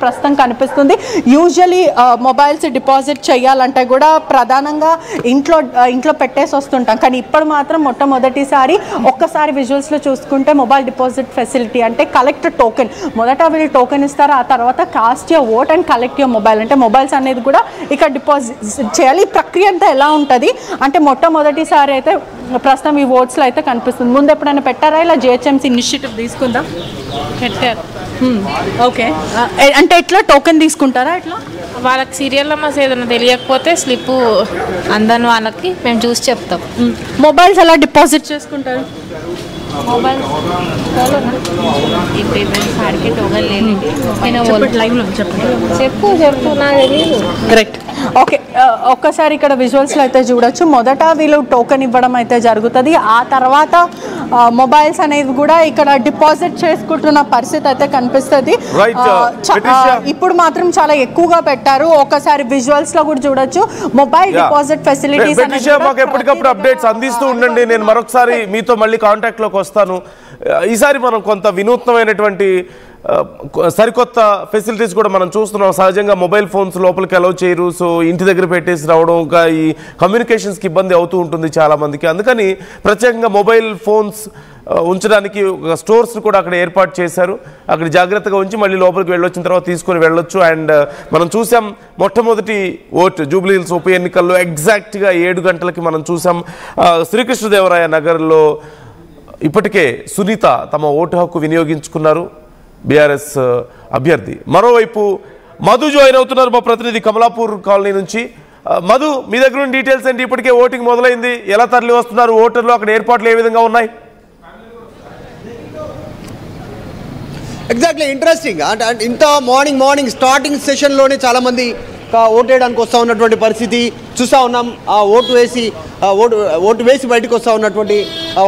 ప్రస్తుతం కనిపిస్తుంది. Usually mobiles deposit చేయాలంటే కూడా ప్రధానంగా ఇంట్లో పెట్టేసి వస్తుంటాం. కానీ ఇప్పుడు మాత్రం మొట్టమొదటిసారి ఒక్కసారి విజువల్స్లో చూసుకుంటే మొబైల్ డిపాజిట్ ఫెసిలిటీ అంటే కలెక్ట్ టోకెన్. మొదట వీళ్ళు టోకెన్ ఇస్తారు, ఆ తర్వాత cost your vote and collect your mobile. అంటే మొబైల్స్ అనేది కూడా ఇక్కడ డిపాజిట్ చేయాలి. ఈ ప్రక్రియ అంతా ఎలా ఉంటుంది అంటే మొట్టమొదటిసారి అయితే ప్రస్తుతం ఈ ఓట్స్లో అయితే కనిపిస్తుంది. ముందు ఎప్పుడైనా పెట్టారా ఇలా జిహెచ్ఎంసీ ఇనిషియేటివ్ తీసుకుందా? పెట్టారు. ఓకే, అంటే ఎట్లా టోకెన్ తీసుకుంటారా? ఎట్లా వాళ్ళకి సీరియల్ నెంబర్స్ ఏదైనా తెలియకపోతే స్లిప్ అందని వాళ్ళకి మేము చూసి చెప్తాం. మొబైల్స్ ఎలా డిపాజిట్ చేసుకుంటారు? మొబైల్ చెప్పు నాకు తెలియదు. కరెక్ట్. ఓకే, ఒక్కసారి ఇక్కడ విజువల్స్లో అయితే చూడొచ్చు. మొదట వీళ్ళు టోకెన్ ఇవ్వడం అయితే జరుగుతుంది, ఆ తర్వాత మొబైల్స్ అనేవి కూడా ఇక్కడ డిపాజిట్ చేసుకుంటున్న పరిస్థితి అయితే కనిపిస్తుంది. ఇప్పుడు మాత్రం చాలా ఎక్కువగా పెట్టారు. ఒకసారి విజువల్స్ లో కూడా చూడొచ్చు మొబైల్ డిపాజిట్ ఫెసిలిటీస్. ఎప్పటికప్పుడు అప్డేట్స్ అందిస్తూ ఉండండి. నేను మరొకసారి మీతో మళ్ళీ కాంటాక్ట్ లోకి వస్తాను. ఈసారి మనం కొంత వినూత్నమైనటువంటి సరికొత్త ఫెసిలిటీస్ కూడా మనం చూస్తున్నాం. సహజంగా మొబైల్ ఫోన్స్ లోపలికి అలౌ చేయరు, సో ఇంటి దగ్గర పెట్టేసి రావడం, ఇంకా ఈ కమ్యూనికేషన్స్కి ఇబ్బంది అవుతూ ఉంటుంది చాలామందికి. అందుకని ప్రత్యేకంగా మొబైల్ ఫోన్స్ ఉంచడానికి స్టోర్స్ కూడా అక్కడ ఏర్పాటు చేశారు. అక్కడ జాగ్రత్తగా ఉంచి మళ్ళీ లోపలికి వెళ్ళొచ్చిన తర్వాత తీసుకొని వెళ్ళొచ్చు. అండ్ మనం చూసాం మొట్టమొదటి ఓటు జూబ్లీ హిల్స్ ఉప ఎన్నికల్లో ఎగ్జాక్ట్గా 7 గంటలకి మనం చూసాం. శ్రీకృష్ణదేవరాయ నగర్లో ఇప్పటికే సునీత తమ ఓటు హక్కు వినియోగించుకున్నారు, బీఆర్ఎస్ అభ్యర్థి. మరోవైపు మధు జాయిన్ అవుతున్నారు మా ప్రతినిధి కమలాపూర్ కాలనీ నుంచి. మధు, మీ దగ్గర ఉన్న డీటెయిల్స్ ఏంటి? ఇప్పటికే ఓటింగ్ మొదలైంది, ఎలా తరలి వస్తున్నారు ఓటర్లు? అక్కడ ఏర్పాట్లు ఏ విధంగా ఉన్నాయి? Exactly, interesting. అంటే ఇంత మార్నింగ్ స్టార్టింగ్ సెషన్లోనే చాలామంది ఓటు వేయడానికి వస్తూ ఉన్నటువంటి పరిస్థితి చూస్తూ ఉన్నాం. ఓటు వేసి బయటకు వస్తూ ఉన్నటువంటి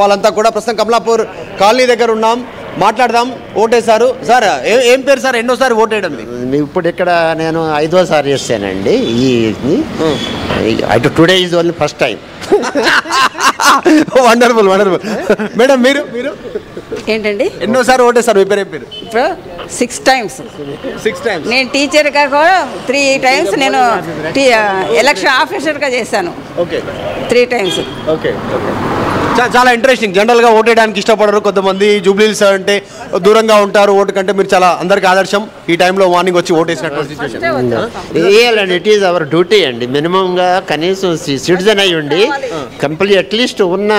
వాళ్ళంతా కూడా ప్రస్తుతం కమలాపూర్ కాలనీ దగ్గర ఉన్నాం. మాట్లాడదాం. ఓటేశారు సార్, ఏం పేరు సార్? ఎన్నోసారి ఓటు వేయడం? ఇప్పుడు ఇక్కడ నేను 5వసారి చేశానండి. Today is only first time. Wonderful. Madam మీరు ఏంటండి ఎన్నోసారి ఓటేశారు? మీ పేరు ఏం పేరు? 6 times. 6 times. నేను టీచర్గా కూడా 3 times నేను ఎలక్షన్ ఆఫీసర్గా చేశాను. Okay, 3 times. ఓకే. చాలా ఇంట్రెస్టింగ్. జనరల్గా ఓటేయడానికి ఇష్టపడరు కొంతమంది. జూబ్లీ హిల్స్ అంటే దూరంగా ఉంటారు ఓటు కంటే. మీరు చాలా అందరికీ ఆదర్శం. ఈ టైంలో మార్నింగ్ వచ్చి ఓటేసినటువంటి సిచ్యువేషన్. వేయాలండి, ఇట్ ఈజ్ అవర్ డ్యూటీ అండి. మినిమంగా కనీసం సిటిజన్ అయి ఉండి కంపల్సరీ అట్లీస్ట్ ఉన్న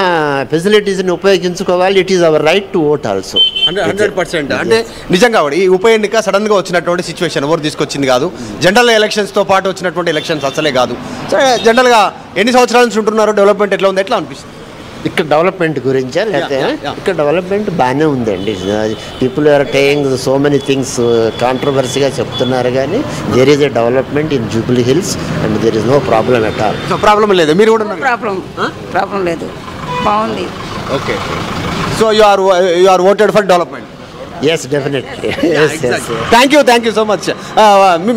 ఫెసిలిటీస్ని ఉపయోగించుకోవాలి. It is our right to vote also. 100%. అంటే నిజంగా ఈ ఉప ఎన్నిక సడన్గా వచ్చినటువంటి సిచ్యువేషన్, ఎవరు తీసుకొచ్చింది కాదు. జనరల్ ఎలక్షన్స్తో పాటు వచ్చినటువంటి ఎలక్షన్స్ అసలే కాదు. జనరల్గా ఎన్ని సంవత్సరాల నుంచి ఉంటున్నారు? డెవలప్మెంట్ ఎట్లా ఉంది? ఎట్లా అనిపిస్తుంది ఇక్కడ డెవలప్మెంట్ గురించా? లేకపోతే ఇక్కడ డెవలప్మెంట్ బాగానే ఉందండి. People are telling so many things, కాంట్రవర్సీగా చెప్తున్నారు కానీ there is a development in Jubilee Hills and there is no problem at all. Problem లేదు. మీరు కూడా ప్రాబ్లం లేదు, బాగుంది. Okay, so you are voted for development? Yes, definitely. Thank you so much.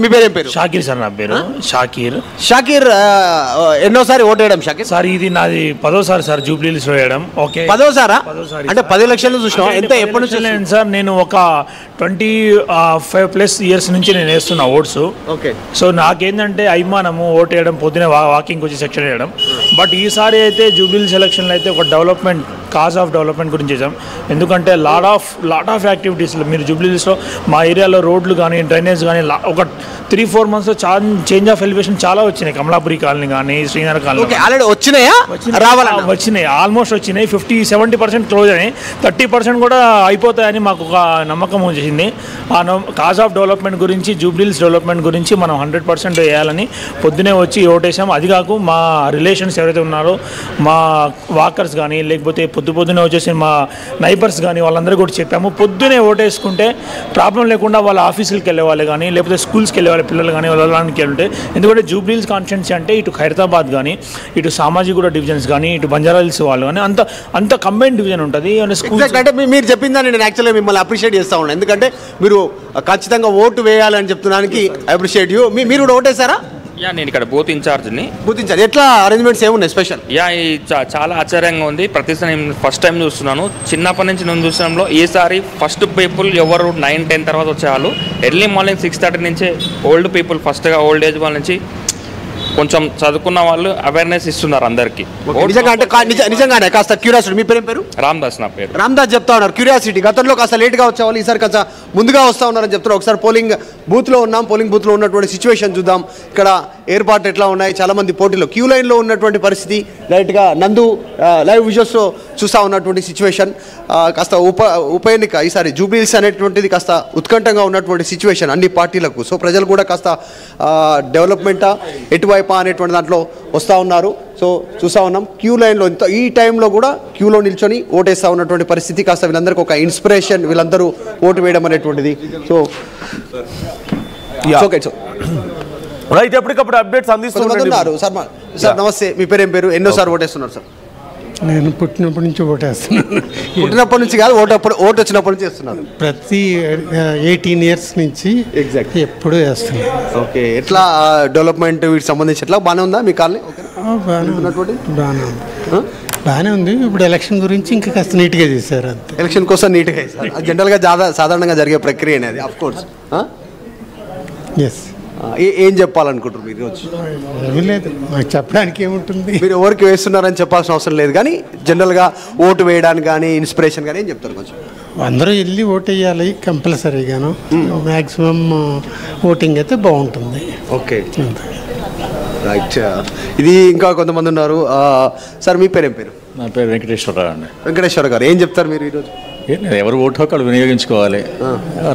మీ పేరు ఏం పేరు? షాకీర్ సార్. నా పేరు షాకీర్. ఎన్నోసారి ఓటు వేయడం షాకీర్? సార్ ఇది నాది 10వసారి సార్ జూబ్లీ హిల్స్ వేయడం. ఓకే, 10వసారా? అంటే 10 ఎలక్షన్లు చూసినా ఎంత? ఎప్పటి నుంచి సార్? నేను ఒక 25+ ఇయర్స్ నుంచి నేను వేస్తున్నా ఓట్స్. ఓకే, సో నాకేంటంటే అభిమానము ఓటు వేయడం, పొద్దునే వాకింగ్ వచ్చి సెక్షన్ వేయడం. బట్ ఈసారి అయితే జూబ్లీ హిల్స్ ఎలక్షన్లో అయితే ఒక డెవలప్మెంట్, కాజ్ ఆఫ్ డెవలప్మెంట్ గురించి చేసాం. ఎందుకంటే లాట్ ఆఫ్ యాక్టివిటీస్ మీరు జూబ్లీ హిల్స్లో మా ఏరియాలో రోడ్లు కానీ డ్రైనేజ్ కానీ ఒక 3-4 monthsలో చేంజ్ ఆఫ్ ఎలివేషన్ చాలా వచ్చినాయి. కమలాపురి కాలనీ కానీ శ్రీనగర్ కాలనీ వచ్చినాయి, ఆల్మోస్ట్ వచ్చినాయి. 50-70% క్లోజ్ అయినాయి. 30% కూడా అయిపోతాయని మాకు ఒక నమ్మకం వచ్చేసింది. ఆ కాజ్ ఆఫ్ డెవలప్మెంట్ గురించి, జూబ్లీ హిల్స్ డెవలప్మెంట్ గురించి మనం 100% వేయాలని పొద్దునే వచ్చి ఓటేసాం. అది కాకు మా రిలేషన్స్ ఎవరైతే ఉన్నారో, మా వాకర్స్ కానీ, లేకపోతే పొద్దునే వచ్చేసి మా నైబర్స్ కానీ వాళ్ళందరూ కూడా చెప్పాము, పొద్దునే ఓటేసుకుంటే ప్రాబ్లం లేకుండా వాళ్ళ ఆఫీసులకు వెళ్ళే వాళ్ళు కానీ, లేకపోతే స్కూల్స్కి వెళ్ళే వాళ్ళ పిల్లలు కానీ వెళ్ళడానికి వెళ్తే. ఎందుకంటే జూబ్లీ హిల్స్ కాన్స్టిట్యున్సీ అంటే ఇటు ఖైరతాబాద్ కానీ, ఇటు సామాజిగూడ డివిజన్స్ కానీ, ఇటు బంజారా హిల్స్ వాళ్ళు కానీ అంత కంబైన్ డివిజన్ ఉంటుంది. అంటే మీరు చెప్పిందని నేను యాక్చువల్గా మిమ్మల్ని అప్రిషియేట్ చేస్తా ఉన్నాను. ఎందుకంటే మీరు ఖచ్చితంగా ఓటు వేయాలని చెప్తున్నానికి అప్రిషియేట్ యూ. మీరు కూడా ఓటేసారా? యా నేను ఇక్కడ బూత్ ఇన్ఛార్జ్ని. బూత్ ఇన్ఛార్జ్ ఎట్లా అరేంజ్మెంట్స్ ఏమున్నాయి స్పెషల్? యా చాలా ఆశ్చర్యంగా ఉంది. ప్రతిసారి నేను ఫస్ట్ టైం చూస్తున్నాను. చిన్నప్పటి నుంచి నేను చూసినంలో ఈసారి ఫస్ట్ పీపుల్ ఎవరు 9-10 తర్వాత వచ్చేవాళ్ళు ఎర్లీ మార్నింగ్ 6:30 నుంచే ఓల్డ్ పీపుల్ ఫస్ట్గా ఓల్డ్ ఏజ్ వాళ్ళ నుంచి కొంచెం చదువుకున్న వాళ్ళు అవేర్నెస్ ఇస్తున్నారు అందరికి. నిజంగానే కాస్త క్యూరియాసిటీ. మీ పేరు? రామ్దాస్ నా పేరు. రామ్దాస్ చెప్తా ఉన్నారు క్యూరియాసిటీ. గతంలో కాస్త లేట్గా వచ్చేవాళ్ళు ఈసారి కాస్త ముందుగా వస్తూ ఉన్నారని చెప్తున్నారు. ఒకసారి పోలింగ్ బూత్లో ఉన్నాం. పోలింగ్ బూత్లో ఉన్నటువంటి సిచ్యువేషన్ చూద్దాం. ఇక్కడ ఏర్పాట్లు ఎట్లా ఉన్నాయి, చాలామంది పోటీలో క్యూ లైన్లో ఉన్నటువంటి పరిస్థితి డైరెక్ట్గా నందు లైవ్ విజువల్స్లో చూస్తూ ఉన్నటువంటి సిచ్యువేషన్. కాస్త ఉప ఎన్నిక ఈసారి జూబ్లీహిల్స్ అనేటువంటిది కాస్త ఉత్కంఠంగా ఉన్నటువంటి సిచ్యువేషన్ అన్ని పార్టీలకు. సో ప్రజలు కూడా కాస్త డెవలప్మెంటా ఎటువైపా అనేటువంటి దాంట్లో వస్తూ ఉన్నారు. సో చూస్తూ ఉన్నాం క్యూ లైన్లో ఈ టైంలో కూడా క్యూలో నిల్చొని ఓటేస్తూ ఉన్నటువంటి పరిస్థితి. కాస్త వీళ్ళందరికీ ఒక ఇన్స్పిరేషన్, వీళ్ళందరూ ఓటు వేయడం అనేటువంటిది. సో రైట్, ఎప్పటికప్పుడు అప్డేట్స్ అందిస్తున్నారు. సార్ నమస్తే, మీ పేరు ఏం పేరు? ఎన్నోసారి ఓటేస్తున్నారు సార్? నేను పుట్టినప్పటి నుంచి ఓటేస్తున్నాను. పుట్టినప్పటి నుంచి కాదు, ఓటు వచ్చినప్పటి నుంచి వేస్తున్నాను. ప్రతి 18 years నుంచి ఎప్పుడు వేస్తున్నాను. ఓకే, ఎట్లా డెవలప్మెంట్ వీటికి సంబంధించి ఎట్లా బాగానే ఉందా మీ కాలనీ? బాగానే ఉంది. ఇప్పుడు ఎలక్షన్ గురించి ఇంకా కాస్త నీట్గా చేశారు అంతే. ఎలక్షన్ కోసం నీట్గా చేశారు. జనరల్గా సాధారణంగా జరిగే ప్రక్రియ అనేది ఆఫ్ కోర్స్. ఎస్. ఏం చెప్పాలనుకుంటారు మీరు ఈరోజు? ఏమీ లేదు, మాకు చెప్పడానికి ఏముంటుంది. మీరు ఎవరికి వేస్తున్నారని చెప్పాల్సిన అవసరం లేదు, కానీ జనరల్గా ఓటు వేయడానికి కానీ ఇన్స్పిరేషన్ కానీ ఏం చెప్తారు కొంచెం? అందరూ వెళ్ళి ఓటు వేయాలి కంపల్సరీగాను. మ్యాక్సిమం ఓటింగ్ అయితే బాగుంటుంది. Okay, right. ఇది ఇంకా కొంతమంది ఉన్నారు. సార్ మీ పేరు ఏం పేరు? నా పేరు వెంకటేశ్వరరావు అండి. వెంకటేశ్వర గారు, ఏం చెప్తారు మీరు ఈరోజు? ఎవరు ఓటు హక్కు వాళ్ళు వినియోగించుకోవాలి,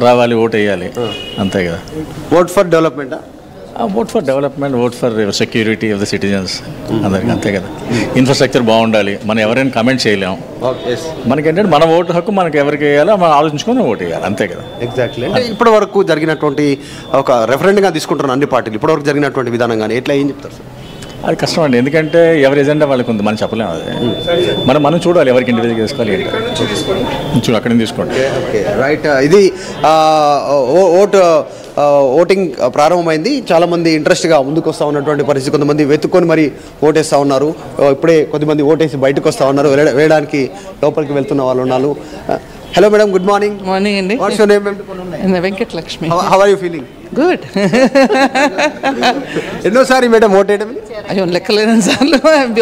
రావాలి, ఓటు వేయాలి, అంతే కదా. ఓట్ ఫర్ డెవలప్మెంటా? Vote for development, vote for security of the citizens, అందరికి అంతే కదా. ఇన్ఫ్రాస్ట్రక్చర్ బాగుండాలి. మనం ఎవరైనా కమెంట్ చేయలేము. మనకేంటంటే మన ఓటు హక్కు మనకి ఎవరికి వేయాలో మనం ఆలోచించుకొని ఓటు వేయాలి, అంతే కదా. ఎగ్జాక్ట్లీ. అంటే ఇప్పటి వరకు జరిగినటువంటి ఒక రెఫరెండ్గా తీసుకుంటున్నాను అన్ని పార్టీలు, ఇప్పటివరకు జరిగినటువంటి విధానం కానీ ఎట్లా ఏం చెప్తారు సార్? అది కష్టం అండి, ఎందుకంటే ఎవరి ఎజెండా వాళ్ళకి ఉంది, మనం చెప్పలేము. అది మనం చూడాలి ఎవరికి ఇండివిజువల్ చేసుకోవాలి ఏంటి, అక్కడే తీసుకోండి. Okay, right. ఇది ఓటింగ్ ప్రారంభమైంది. చాలామంది ఇంట్రెస్ట్గా ముందుకు వస్తూ ఉన్నటువంటి పరిస్థితి. కొంతమంది వెతుక్కొని మరి ఓటేస్తూ ఉన్నారు. ఇప్పుడే కొద్దిమంది ఓటేసి బయటకు వస్తూ ఉన్నారు. వేయడానికి లోపలికి వెళ్తున్న వాళ్ళు ఉన్నారు. Hello madam, good morning. Morning అండి. What's your name? Venkatalakshmi. How are you feeling? Good. ఎన్నోసారి మేడం ఓట్ వేయడం? అయ్యో లెక్కలేని సార్లు.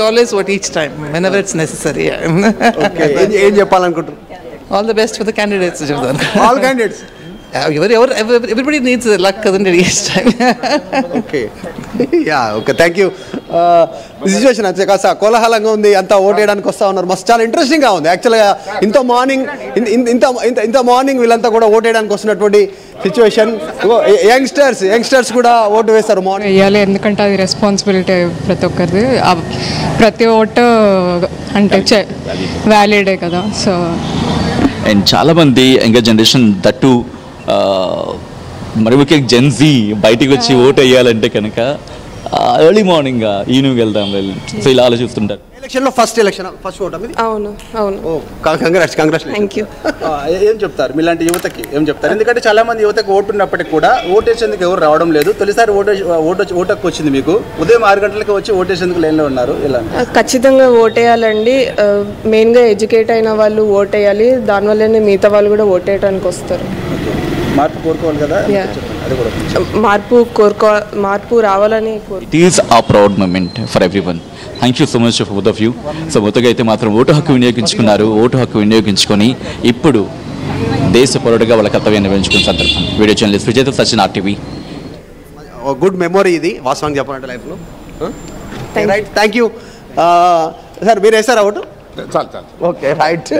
Always vote each time whenever it's necessary. Okay, ఏం చెప్పాలనుకుంటారు? All the best for the candidates చెప్తాను. All candidates. Everybody needs luck కదండి each time. Okay, yeah, okay, thank you. Situation వచ్చే కాస్త కోలాహలంగా ఉంది. అంతా ఓట్ వేయడానికి వస్తూ ఉన్నారు. మస్తు చాలా ఇంట్రెస్టింగ్గా ఉంది యాక్చువల్గా. ఇంత మార్నింగ్ వీళ్ళంతా కూడా ఓట్ వేయడానికి వస్తున్నటువంటి సిచ్యువేషన్. యంగ్స్టర్స్ కూడా ఓటు వేస్తారు మార్నింగ్. వేయాలి, ఎందుకంటే అది రెస్పాన్సిబిలిటీ ప్రతి ఒక్కరిది. ప్రతి ఓటు అంటే వ్యాలిడే కదా. సో అండ్ చాలామంది యంగర్ జనరేషన్ దట్టు మరి ముఖ్యంగా జెన్జీ బయటికి వచ్చి ఓటు వేయాలంటే కనుక ఎర్లీ మార్నింగ్ ఈవినింగ్ వెళ్దాం వెళ్ళి, సో ఇలా ఆలోచిస్తుంటారు. ఎలక్షన్లో ఫస్ట్ ఓట్? అవును. కంగ్రాట్స్. Thank you. ఏం చెప్తారు మీలాంటి యువతకి, ఏం చెప్తారు? ఎందుకంటే చాలా మంది యువతకి ఓటు ఉన్నప్పటికీ కూడా ఓటేసేందుకు ఎవరు రావడం లేదు. తొలిసారి ఓటకు వచ్చింది మీకు. ఉదయం 6 గంటలకి వచ్చి ఓటేసేందుకు లైన్లో ఉన్నారు. ఇలా ఖచ్చితంగా ఓటేయాలండి. మెయిన్గా ఎడ్యుకేట్ అయిన వాళ్ళు ఓటేయాలి. దానివల్లనే మిగతా వాళ్ళు కూడా ఓటేయడానికి వస్తారు. మార్పు కోరుకోవాలి కదా, మార్పు రావాలని. It is a proud moment for everyone. Thank you so much for both of you. So మొత్తగా అయితే మాత్రం ఓటు హక్కు వినియోగించుకున్నారు. ఓటు హక్కు వినియోగించుకొని ఇప్పుడు దేశ పౌరుడిగా వాళ్ళ కర్తవ్యాన్ని నిర్వహించుకున్న సందర్భం. Video journalist Vijay Sachin, RTV. Good memory ఇది వాస్తవంగా చెప్పాలంటే లైఫ్లో. Right, thank you sir. మీరు వేసారా ఓటు? చాలు. Okay, right.